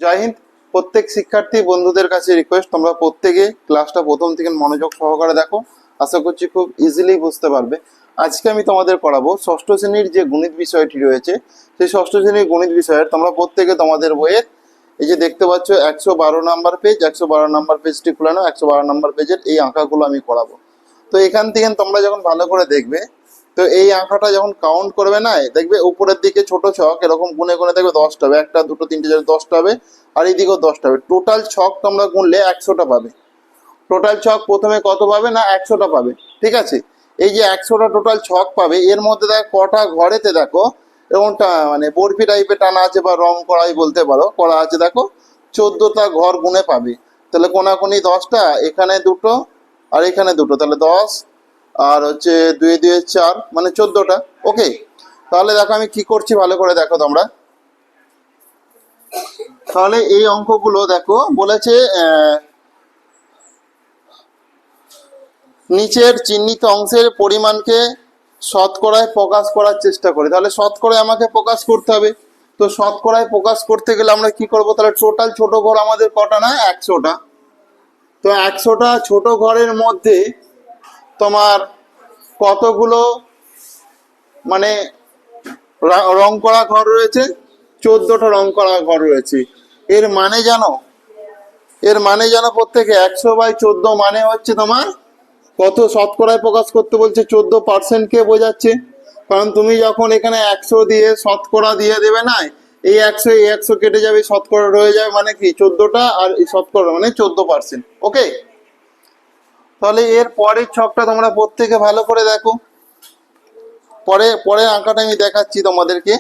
জয় হিন্দ। প্রত্যেক শিক্ষার্থী বন্ধুদের কাছে রিকোয়েস্ট, তোমরা প্রত্যেকে ক্লাসটা প্রথম থেকে মনোযোগ সহকারে দেখো। আশা করছি খুব ইজিলি বুঝতে পারবে। আজকে আমি তোমাদের পড়াবো ষষ্ঠ শ্রেণীর যে গণিত বিষয়টি রয়েছে, সেই ষষ্ঠ শ্রেণীর গণিত বিষয়ের তোমরা প্রত্যেকে তোমাদের বইয়ের এই যে দেখতে পাচ্ছ 112 নাম্বার পেজ, 112 নাম্বার পেজটি খুলে নাও। 112 নাম্বার পেজের এই আঁকাগুলো আমি করাবো। তো এখান থেকে তোমরা যখন ভালো করে দেখবে, তো এই আঁকাটা যখন কাউন্ট করবে না, দেখবে উপরের দিকে ছোট ছক এরকম গুনে গুনে দেখবে 10টা হবে, 1 2 3 4 10টা হবে, আর এইদিকেও 10টা হবে। টোটাল ছক তোমরা গুনলে 100টা পাবে। টোটাল ছক প্রথমে কত পাবে না, 100টা পাবে। ঠিক আছে, এই যে 100টা টোটাল ছক পাবে, এর মধ্যে দেখো কটা ঘরেতে দেখো এরকমটা মানে বরফি টাইপের টানা আছে বা রং করাই বলতে পারো, করা আছে। দেখো 14টা ঘর গুনে পাবে। তাহলে কোনাকুনি 10টা, এখানে দুটো আর এখানে দুটো, তাহলে 10 আর হচ্ছে 2 2 4 মানে 14টা। ওকে, তাহলে দেখো আমি কি করছি ভালো করে দেখো তোমরা। তাহলে এই অঙ্কগুলো দেখো বলেছে নিচের চিহ্নিত অংশের পরিমাণকে শতকরায় প্রকাশ করার চেষ্টা করি। তাহলে শতকরায় আমাকে প্রকাশ করতে হবে। তো শতকরায় প্রকাশ করতে গেলে আমরা কি করব, তাহলে টোটাল ছোট ঘর আমাদের কটা না, 100টা। তো 100টা ছোট ঘরের মধ্যে তোমার কতগুলো মানে রং করা ঘর রয়েছে, 14টা রং করা ঘর রয়েছে। এর মানে জানো, এর মানে জানো প্রত্যেকে 100/14 মানে হচ্ছে তোমার কত শতকরায় প্রকাশ করতে বলছে, 14%কে বোঝাচ্ছে। কারণ তুমি যখন এখানে 100 দিয়ে শতকরা দিয়ে দেবে না, এই 100 কেটে যাবে, শতকরা রয়ে যাবে, মানে কি 14টা, আর এই শতকরা মানে 14%। ওকে, তাহলে এর পরের ছকটা তোমরা প্রত্যেকে ভালো করে দেখো। পরে আঁকাটা আমি দেখাচ্ছি তোমাদেরকে,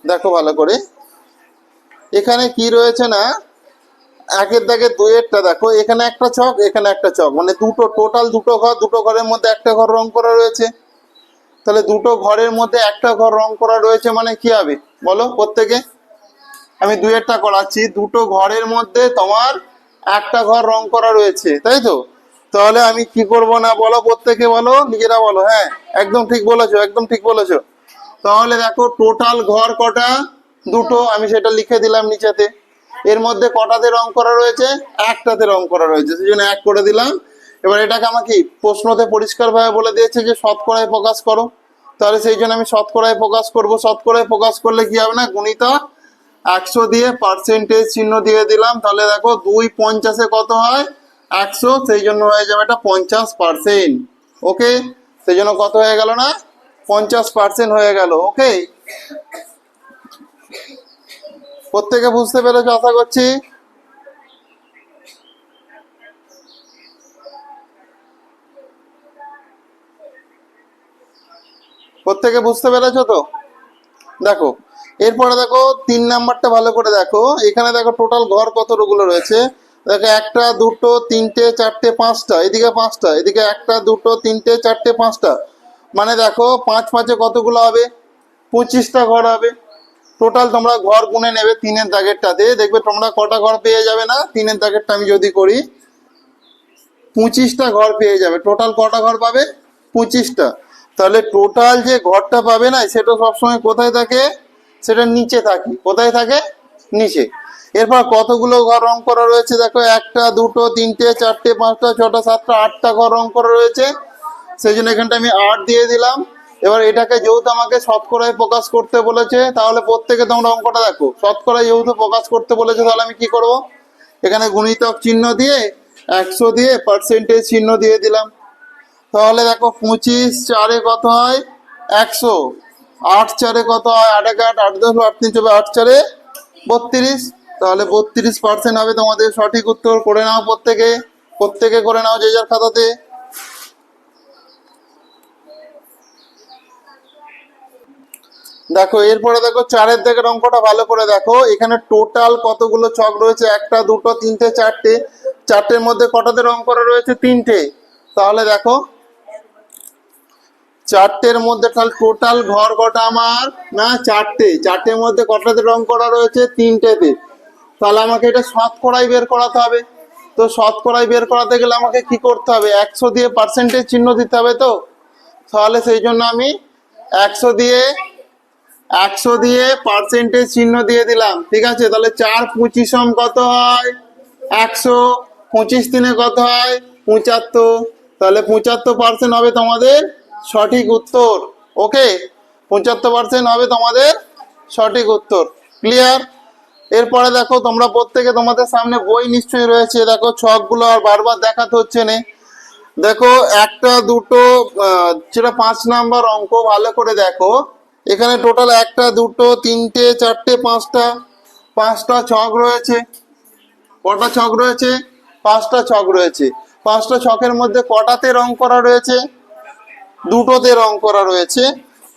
দেখো ভালো করে। এখানে কি রয়েছে না, একের দাগে 2-এরটা দেখো, এখানে একটা ছক, এখানে একটা ছক, মানে দুটো, টোটাল দুটো ঘর, দুটো ঘরের মধ্যে একটা ঘর রং করা রয়েছে। তাহলে দুটো ঘরের মধ্যে একটা ঘর রং করা রয়েছে মানে কি হবে বলো প্রত্যেকে। আমি 2-এরটা করাচ্ছি, দুটো ঘরের মধ্যে তোমার একটা ঘর রং করা রয়েছে, তাই তো। তাহলে আমি কি করব না বলো প্রত্যেকে, বলো নিজেরা বলো। হ্যাঁ, একদম ঠিক বলেছো, একদম ঠিক বলেছো। তাহলে দেখো টোটাল ঘর কটা, দুটো, আমি সেটা লিখে দিলাম নিচেতে। এর মধ্যে কটাতে রং করা রয়েছে, একটাতে রং করা রয়েছে, সেই জন্য 1 করে দিলাম। এবার এটাকে আমাকে প্রশ্নতে পরিষ্কারভাবে বলে দিয়েছে যে শতকরায় প্রকাশ করো। তাহলে সেই জন্য আমি শতকরায় প্রকাশ করব। শতকরায় প্রকাশ করলে কি হবে না, গুণিতক 100 দিয়ে পার্সেন্টেজ চিহ্ন দিয়ে দিলাম। তাহলে দেখো 2 50-এ কত হয়, 100, সেই জন্য হয়ে যাবে এটা 50%। ওকে, সেই জন্য কত হয়ে গেল না, 50% হয়ে গেল। ওকে, প্রত্যেকে বুঝতে পেরেছো আশা করছি। প্রত্যেকে বুঝতে পেরেছো তো। দেখো এরপরে দেখো 3 নাম্বারটা ভালো করে দেখো। এখানে দেখো টোটাল ঘর কতগুলো রয়েছে, দেখো 1 2 3 4 5টা, এদিকে 5টা, এদিকে 1 2 3 4 5টা, মানে দেখো 5 5-এ কতগুলো হবে, 25টা ঘর হবে। টোটাল তোমরা ঘর গুনে নেবে 3-এর দাগেরটাতে, দেখবে তোমরা কটা ঘর পেয়ে যাবে না, 3-এর দাগেরটা আমি যদি করি, 25টা ঘর পেয়ে যাবে। টোটাল কটা ঘর পাবে, 25টা। তাহলে টোটাল যে ঘরটা পাবে না, সেটা সবসময় কোথায় থাকে, সেটা নিচে থাকে। কোথায় থাকে, নিচে। এরপর কতগুলো ঘর রং করা রয়েছে দেখো, 1 2 3 4 5 6 7 8টা ঘর রং করা রয়েছে, সেই জন্য এখানটা আমি 8 দিয়ে দিলাম। এবার এটাকে যেহেতু আমাকে শতকরায় প্রকাশ করতে বলেছে, তাহলে প্রত্যেকে তোমরা অঙ্কটা দেখো, শতকরায় যেহেতু প্রকাশ করতে বলেছে, তাহলে আমি কি করব, এখানে গুণিতক চিহ্ন দিয়ে 100 দিয়ে পার্সেন্টেজ চিহ্ন দিয়ে দিলাম। তাহলে দেখো 25 4-এ কত হয়, 100, 8 4-এ কত হয়, 8 1 8 8 10 8 3 4 8 4-এ 32। তাহলে 32% হবে তোমাদের সঠিক উত্তর। করে নাও প্রত্যেকে, প্রত্যেকে করে নাও যে যার খাতাতে। দেখো এরপরে দেখো 4-এর দিকের অঙ্কটা ভালো করে দেখো। এখানে টোটাল কতগুলো ছক রয়েছে, 1 2 3 4টে, 4টের মধ্যে কটাতে রং করা রয়েছে, 3টে। তাহলে দেখো 4টের মধ্যে তাহলে টোটাল ঘর কটা আমার না, 4টে, 4টের মধ্যে কটাতে রং করা রয়েছে, 3টেতে। তাহলে আমাকে এটা শতকরায় বের করাতে হবে। তো শতকরায় বের করাতে গেলে আমাকে কি করতে হবে, 100 দিয়ে পার্সেন্টেজ চিহ্ন দিতে হবে। তো তাহলে সেই জন্য আমি 100 দিয়ে 100 দিয়ে পার্সেন্টেজ চিহ্ন দিয়ে দিলাম, ঠিক আছে। তাহলে 4×25 কত হয়? 100। 25 দিনে কত হয়? 75। তাহলে 75% হবে তোমাদের সঠিক উত্তর। ওকে, 75% হবে তোমাদের সঠিক উত্তর। ক্লিয়ার? এরপরে দেখো, তোমরা প্রত্যেকে তোমাদের সামনে বই নিশ্চয়ই রয়েছে। দেখো ছকগুলো আর বারবার দেখাতে হচ্ছে না। দেখো একটা দুটো, যেটা 5 নাম্বার অঙ্ক, ভালো করে দেখো। এখানে টোটাল একটা দুটো তিনটে চারটে পাঁচটা ছক রয়েছে। কটা ছক রয়েছে? 5টা ছক রয়েছে। 5টা ছকের মধ্যে কটাতে রং করা রয়েছে? দুটোতে রং করা রয়েছে।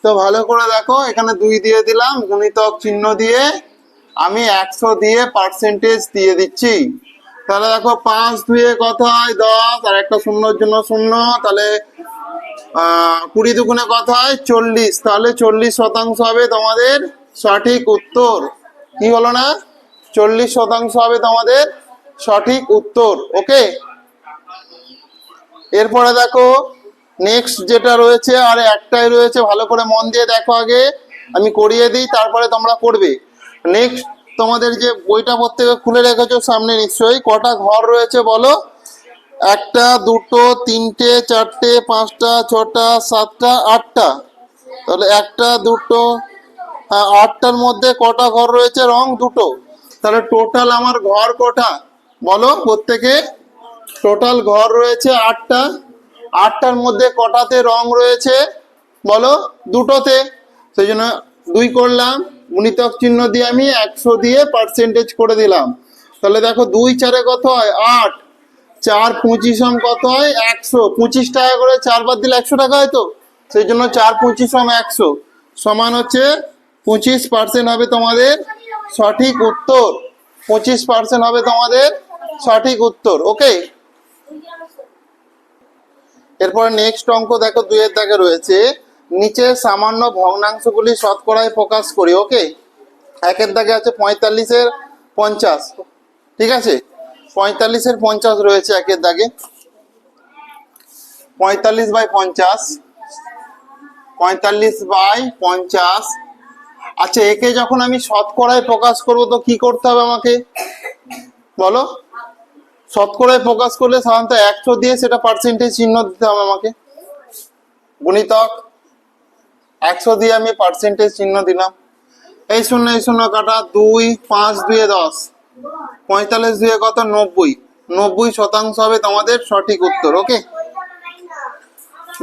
তো ভালো করে দেখো, এখানে 2 দিয়ে দিলাম, গুণিতক চিহ্ন দিয়ে আমি 100 দিয়ে পার্সেন্টেজ দিয়ে দিচ্ছি। তাহলে দেখো 5×2 কত হয়? 10, আর একটা শূন্যর জন্য 0। তাহলে 20 দুগুণে কত হয়? 40। তাহলে 40% হবে তোমাদের সঠিক উত্তর। কি হলো না? 40% হবে তোমাদের সঠিক উত্তর। ওকে, এরপরে দেখো নেক্সট যেটা রয়েছে, আর একটাই রয়েছে, ভালো করে মন দিয়ে দেখো। আগে আমি করিয়ে দিই, তারপরে তোমরা করবে। নেক্সট তোমাদের যে বইটা প্রত্যেকে খুলে রেখেছো সামনে, নিশ্চয়ই কটা ঘর রয়েছে বলো? একটা দুটো তিনটে চারটে পাঁচটা ছটা সাতটা আটটা। তাহলে একটা দুটো, হ্যাঁ, 8টার মধ্যে কটা ঘর রয়েছে? রং দুটো। তাহলে টোটাল আমার ঘর কটা বলো প্রত্যেকে? টোটাল ঘর রয়েছে 8টা। 8টার মধ্যে কটাতে রং রয়েছে বলো? দুটোতে। সেই জন্য 2 করলাম, গুণিতক চিহ্ন দিয়ে আমি 100 দিয়ে পার্সেন্টেজ করে দিলাম। তাহলে দেখো 2×4 কত হয়? 8। 4×25 কত হয়? 100। 25 টাকা করে 4 বার দিলে 100 টাকা হয় তো। সেই জন্য 4×25 100 সমান হচ্ছে 25% হবে তোমাদের সঠিক উত্তর। 25% হবে তোমাদের সঠিক উত্তর। ওকে, এরপর নেক্সট অঙ্ক দেখো, 2 এর দাগে রয়েছে, নিচে সামান্য ভগ্নাংশগুলি শতকরায় প্রকাশ করি। ওকে, 1 এর দাগে আছে 45-এর 50। ঠিক আছে, 45-এর 50 রয়েছে 1 এর দাগে। 45/50, 45/50। আচ্ছা, একে যখন আমি শতকরায় প্রকাশ করব তো কি করতে হবে আমাকে বলো? শতকরায় প্রকাশ করলে সাধারণত 100 দিয়ে সেটা পার্সেন্টেজ চিহ্ন দিতে হবে আমাকে। গুণিতক 100 দিয়ে আমি পার্সেন্টেজ চিহ্ন দিলাম। এই শূন্য কাটা 2, 5×2 10, 45×2 কত? 90। 90% হবে তোমাদের সঠিক উত্তর। ওকে,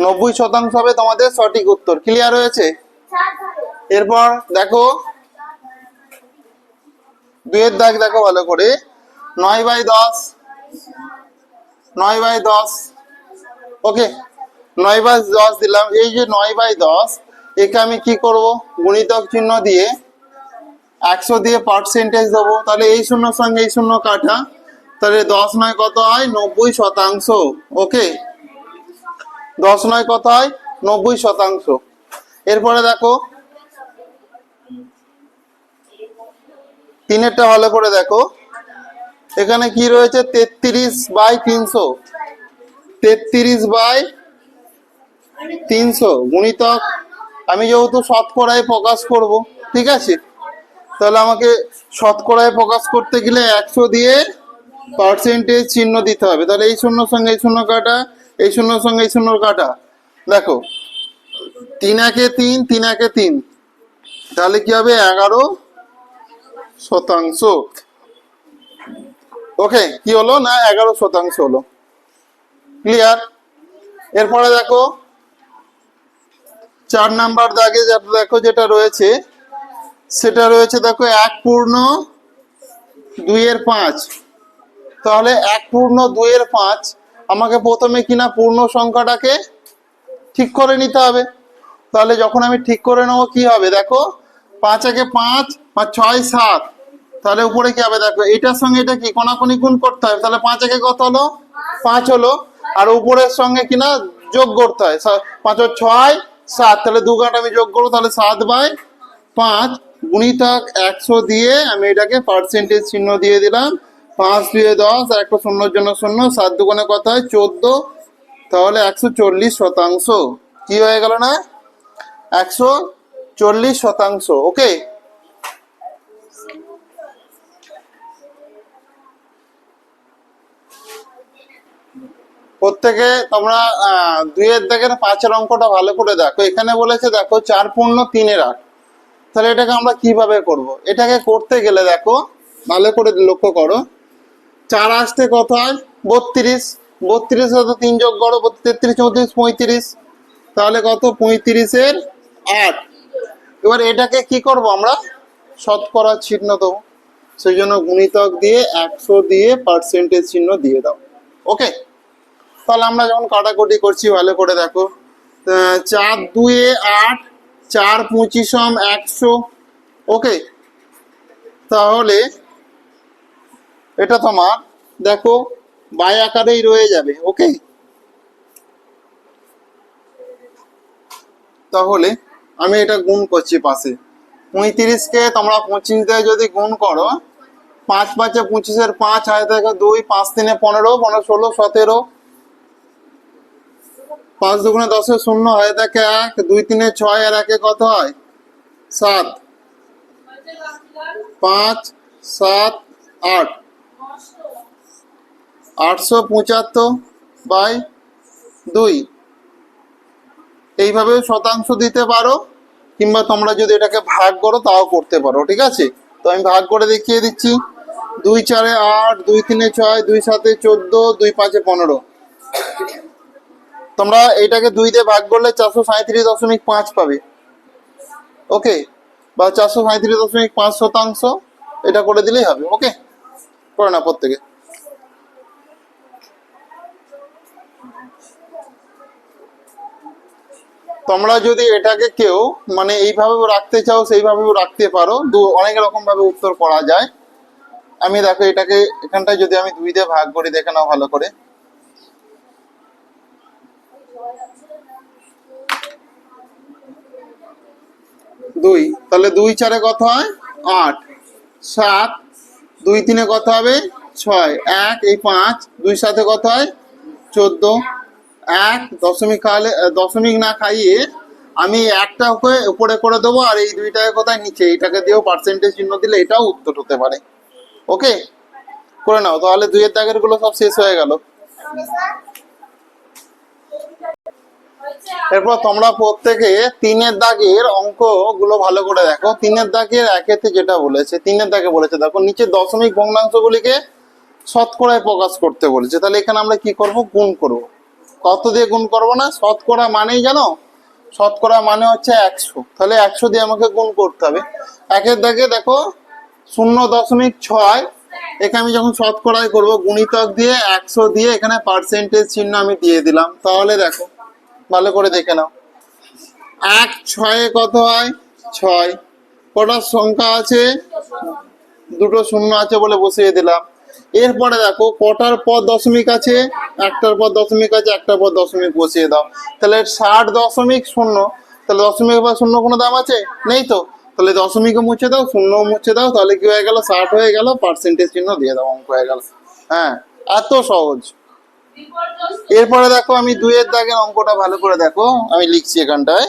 90% হবে তোমাদের সঠিক উত্তর। ক্লিয়ার হয়েছে? এরপর দেখো 2 এর দাগ দেখো ভালো করে, 9/10, 9/10। ওকে, 9/10 দিলাম। এই যে 9/10, একে আমি কি করব? গুণিতক চিহ্ন দিয়ে 100 দিয়ে পার্সেন্টেজ দেবো। তাহলে এই শূন্যর সঙ্গে এই শূন্য কাটা, তাহলে 10×9 কত হয়? 90%। ওকে, 10×9 কত হয়? 90%। এরপরে দেখো 3-এরটা ভালো করে দেখো। এখানে কি রয়েছে? 33/300। 33/300 গুণিতক, আমি যেহেতু শতকরায় প্রকাশ করব, ঠিক আছে, তাহলে আমাকে শতকরায় প্রকাশ করতে গেলে 100 দিয়ে পার্সেন্টেজ চিহ্ন দিতে হবে। তাহলে এই শূন্যর সঙ্গে এই শূন্য কাটা, এই শূন্যর সঙ্গে এই শূন্য কাটা। দেখো 3×1 3, 3×1 3, তাহলে কি হবে? 11%। ওকে, কি হলো না? 11% হলো। ক্লিয়ার? এরপরে দেখো 4 নাম্বার দাগে দেখো যেটা রয়েছে, সেটা রয়েছে দেখো 1/2 তাহলে 1/2 আমাকে প্রথমে কিনা পূর্ণ সংখ্যাটাকে ঠিক করে নিতে হবে। তাহলে যখন আমি ঠিক করে নেবো কি হবে দেখো, 5×1 5, 5×6 7। তাহলে উপরে কি হবে দেখো, এটার সঙ্গে এটা কি কোনাকুনি গুণ করতে হবে। তাহলে 5×1 কত হলো? 5 হলো। আর উপরের সঙ্গে কিনা যোগ করতে হয়, 5×6 7। তাহলে 2 ঘাট আমি যোগ করবো, তাহলে 7/5 গুণিতক 100 দিয়ে আমি এটাকে পার্সেন্টেজ চিহ্ন দিয়ে দিলাম। 5×2 10, আর একটা শূন্যর জন্য 0, 7 দুগুণে কত হয়? 14। তাহলে 140%। কি হয়ে গেল না? 40%। ওকে, প্রত্যেকে তোমরা 2-এর দাগের 5-এর অঙ্কটা ভালো করে দেখো। এখানে বলেছে দেখো 4×3 তাহলে এটাকে আমরা কিভাবে করব? এটাকে করতে গেলে দেখো ভালো করে লক্ষ্য করো, 4 আসতে কত হয়? 32। 32 সাথে 3 যোগ করো, 33, 34, 35, তাহলে কত? 35-এর 8। এবার এটাকে কি করব আমরা? শতকরা চিহ্ন দেবো। সেই জন্য গুণিতক দিয়ে 100 দিয়ে পার্সেন্টেজ চিহ্ন দিয়ে দাও। ওকে, তাহলে আমরা যখন কাটাকুটি করছি ভালো করে দেখো, 4×2 8, 4×25 100। ওকে, তাহলে এটা তোমার দেখো বাই আকারেই রয়ে যাবে। ওকে, তাহলে আমি এটা গুণ করছি পাশে। 35-কে তোমরা 25 দিয়ে যদি গুণ করো, 5×5 25-এর 5, হয় দেখো 2, 5×3 15, 15 16 17, 5×2 10, 0 হয় দেখে 1, 2×3 6, আর 1 কত হয়? 7। 5 7 8, 875/2। এইভাবে শতাংশ দিতে পারো, কিংবা তোমরা যদি এটাকে ভাগ করো তাও করতে পারো। ঠিক আছে, তো আমি ভাগ করে দেখিয়ে দিচ্ছি। 2×4 8, 2×3 6, 2×7 14, 2×5 15। তোমরা এটাকে 2 দিয়ে ভাগ করলে 437.5 পাবে। ওকে, বা 437.5%, এটা করে দিলেই হবে। ওকে, করে না প্রত্যেকে। তোমরা যদি এটাকে কেউ মানে এইভাবেও রাখতে চাও সেইভাবেও রাখতে পারো, অনেক রকম ভাবে উত্তর করা যায়। আমি দেখো এটাকে এখানটায় যদি আমি 2 দিয়ে ভাগ করি, দেখে নাও ভালো করে। 2, তাহলে 2×4 কত হয়? 8। 7, 2×3 কত হবে? 6, 1 এই 5, 2×7 কত হয়? 14। 1 দশমিক খাওয়ালে, দশমিক না খাইয়ে আমি একটা উপরে করে দেবো, আর এই 2টাকে কোথায়? নিচে। এইটাকে দিয়েও পার্সেন্টেজ চিহ্ন দিলে এটাও উত্তর হতে পারে। ওকে, করে নাও। তাহলে 2-এর দাগের গুলো সব শেষ হয়ে গেল। এরপর তোমরা প্রত্যেকে 3-এর দাগের অঙ্ক গুলো ভালো করে দেখো। 3-এর দাগের 1-এতে যেটা বলেছে, 3-এর দাগে বলেছে দেখো নিচে দশমিক ভগ্নাংশগুলিকে শতকরায় প্রকাশ করতে বলেছে। তাহলে এখানে আমরা কি করব? গুণ করব। কত দিয়ে গুণ করব না? শতকরা মানেই জানো, শতকরা মানে হচ্ছে 100। তাহলে 100 দিয়ে আমাকে গুণ করতে হবে। 1-এর দাগে দেখো 0.6, একে আমি যখন শতকরায় করব গুণিতক দিয়ে 100 দিয়ে এখানে পার্সেন্টেজ চিহ্ন আমি দিয়ে দিলাম। তাহলে দেখো ভালো করে দেখে নাও, 1×6 কত হয়? 6। কটা সংখ্যা আছে? 2টো শূন্য আছে বলে বসিয়ে দিলাম। এরপরে দেখো কটার পর দশমিক আছে? একটার পর দশমিক আছে, একটার পর দশমিক বসিয়ে দাও। তাহলে 60.0। তাহলে দশমিকের পর শূন্য কোনো দাম আছে? নেই তো। তাহলে দশমিকও মুছে দাও, শূন্যও মুছে দাও, তাহলে কি হয়ে গেল? 60 হয়ে গেল, পার্সেন্টেজ চিহ্ন দিয়ে দাও, অঙ্ক হয়ে গেল। হ্যাঁ, এত সহজ। এরপরে দেখো আমি 2-এর দাগের অঙ্কটা ভালো করে দেখো, আমি লিখছি এখানটায়।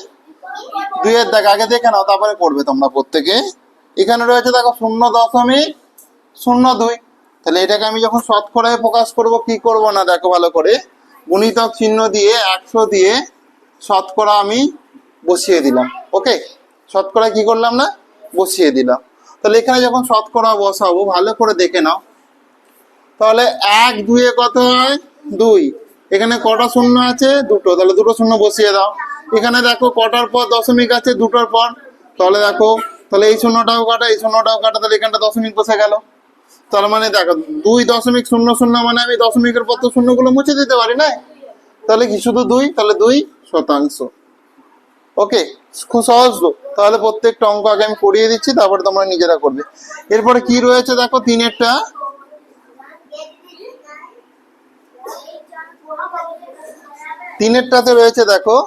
2-এর দাগ আগে দেখে নাও, তারপরে করবে তোমরা প্রত্যেকে। এখানে রয়েছে দেখো 0.02। তাহলে এটাকে আমি যখন শতকরায় প্রকাশ করব, কি করব না দেখো ভালো করে, গুণিতক চিহ্ন দিয়ে 100 দিয়ে শতকরা আমি বসিয়ে দিলাম। ওকে, শতকরা কি করলাম না? বসিয়ে দিলাম। তাহলে এখানে যখন শতকরা বসাবো ভালো করে দেখে নাও। তাহলে 1×2 কত হয়? 2। এখানে কটা শূন্য আছে? 2টো। তাহলে 2টো শূন্য বসিয়ে দাও। এখানে দেখো কটার পর দশমিক আছে? 2টোর পর। তাহলে দেখো, তাহলে এই শূন্যটাও কাটা, এই শূন্যটাও কাটা, তাহলে এখানটা দশমিক বসে গেল। তার মানে দেখো 2.00 মানে আমি দশমিকের পর তো শূন্যগুলো মুছে দিতে পারি না? তাহলে কি শুধু 2? তাহলে 2%। ওকে, খুব সহজ তো। তাহলে প্রত্যেকটা অঙ্ক আগে আমি করিয়ে দিচ্ছি, তারপরে তোমরা নিজেরা করবে। এরপরে কি রয়েছে দেখো 3-এরটা, 3-এরটাতে রয়েছে দেখো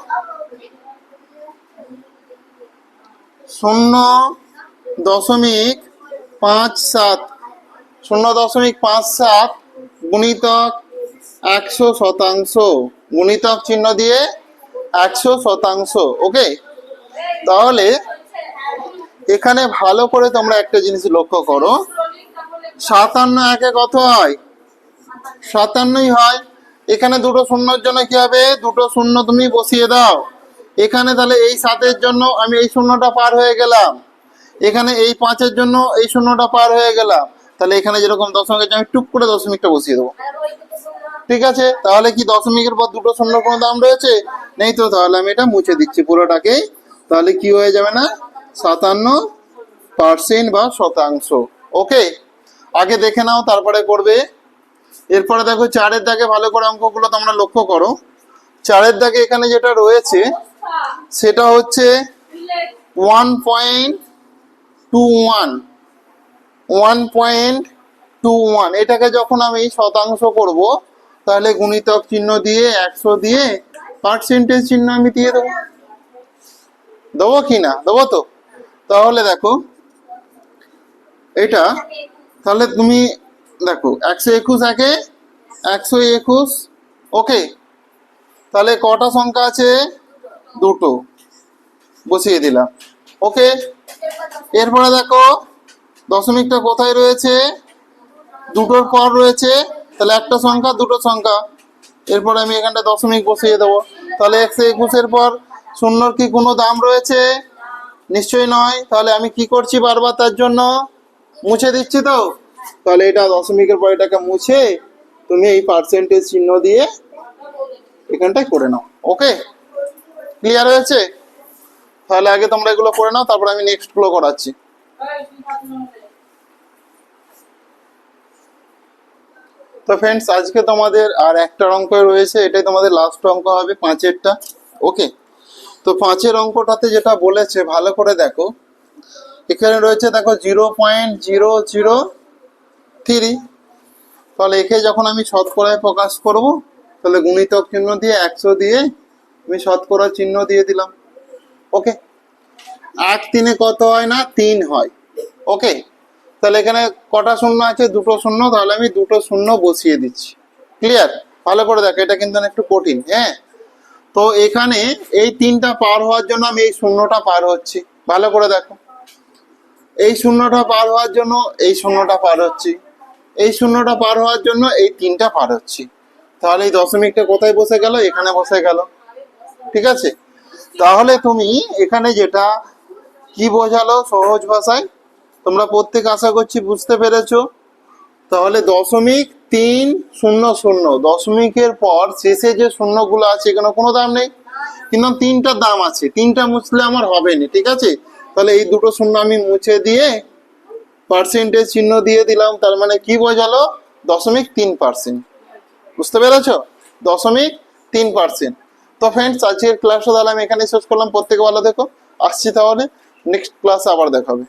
0.57। 0.57 গুণিতক 100%। গুণিতক চিহ্ন দিয়ে 100%। ওকে, তাহলে এখানে ভালো করে তোমরা একটা জিনিস লক্ষ্য করো, 57 একে কত হয়? 57ই হয়। এখানে দুটো শূন্যর জন্য কি হবে? দুটো শূন্য তুমি বসিয়ে দাও। এখানে তাহলে এই 7-এর জন্য আমি এই শূন্যটা পার হয়ে গেলাম, এখানে এই 5-এর জন্য এই শূন্যটা পার হয়ে গেলাম। তাহলে এখানে যেরকম দশমিকের জন্য আমি টুক করে দশমিকটা বসিয়ে দেবো। ঠিক আছে, তাহলে কি দশমিকের পর দুটো শূন্যর কোনো দাম রয়েছে? নেই তো, তাহলে আমি এটা মুছে দিচ্ছি পুরোটাকেই। তাহলে কি হয়ে যাবে না, 57% বা শতাংশ। ওকে, আগে দেখে নাও তারপরে করবে। এরপরে দেখো 4-এর দাগে ভালো করে অঙ্কগুলো তোমরা লক্ষ্য করো। 4-এর দাগে এখানে যেটা রয়েছে সেটা হচ্ছে 1.21, 1.21। এটাকে যখন আমি শতাংশ করব, তাহলে গুণিতক চিহ্ন দিয়ে 100 দিয়ে পার্সেন্টেজ চিহ্ন আমি দিয়ে দেবো। দেবো কি না? দেবো তো। তাহলে দেখো এটা, তাহলে তুমি দেখো 121 একে 121। ওকে, তাহলে কটা সংখ্যা আছে? দুটো, বসিয়ে দিলাম। ওকে, এরপরে দেখো দশমিকটা কোথায় রয়েছে? দুটোর পর রয়েছে, তাহলে একটা সংখ্যা দুটো সংখ্যা। এরপরে আমি এখানটা দশমিক বসিয়ে দেবো। তাহলে 121-এর পর শূন্যর কি কোনো দাম রয়েছে? নিশ্চয়ই নয়। তাহলে আমি কি করছি বারবার? তার জন্য মুছে দিচ্ছি তো। তাহলে এটা দশমিকের পর এটাকে মুছে তুমি এই পার্সেন্টেজ চিহ্ন দিয়ে এখানটায় করে নাও। ওকে, ক্লিয়ার হয়েছে? তাহলে আগে তোমরা এগুলো করে নাও, তারপর আমি নেক্সট গুলো করাচ্ছি। তো ফ্রেন্ডস, আজকে তোমাদের আর একটা অঙ্ক রয়েছে, এটাই তোমাদের লাস্ট অঙ্ক হবে, 5-এরটা। ওকে, তো 5-এর অঙ্কটাতে যেটা বলেছে ভালো করে দেখো। এখানে রয়েছে দেখো 0.003। তাহলে একে যখন আমি শতকরায় প্রকাশ করব, তাহলে গুণিতক চিহ্ন দিয়ে 100 দিয়ে আমি শতকরা চিহ্ন দিয়ে দিলাম। ওকে, 8-3 কত হয় না? 3 হয়। ওকে, তাহলে এখানে কটা শূন্য আছে? দুটো শূন্য, তাহলে আমি দুটো শূন্য বসিয়ে দিচ্ছি। ক্লিয়ার? ভালো করে দেখো, এটা কিন্তু একটু কঠিন। হ্যাঁ, তো এখানে এই 3টা পার হওয়ার জন্য আমি এই শূন্যটা পার হচ্ছি। ভালো করে দেখো, এই শূন্যটা পার হওয়ার জন্য এই শূন্যটা পার হচ্ছি, এই শূন্যটা পার হওয়ার জন্য এই 3টা পার হচ্ছি। তাহলে এই দশমিকটা কোথায় বসে গেল? এখানে বসে গেল। ঠিক আছে, তাহলে তুমি এখানে যেটা কি বোঝালো সহজ ভাষায়, তোমরা প্রত্যেক আশা করছি বুঝতে পেরেছো। তাহলে 0.300, দশমিকের পর শেষে যে শূন্যগুলো আছে এখানে কোনো দাম নেই, কিন্তু 3টার দাম আছে। 3টা মুছলে আমার হবে না। ঠিক আছে, তাহলে এই দুটো শূন্য আমি মুছে দিয়ে পার্সেন্টেজ চিহ্ন দিয়ে দিলাম। তার মানে কি বোঝালো? 0.3%। বুঝতে পেরেছো? 0.3%। তো ফ্রেন্ডস, আজকের ক্লাসটা তাহলে আমি এখানে শেষ করলাম। প্রত্যেকে ভালো দেখো, আসছি তাহলে নেক্সট ক্লাসে আবার দেখাবে।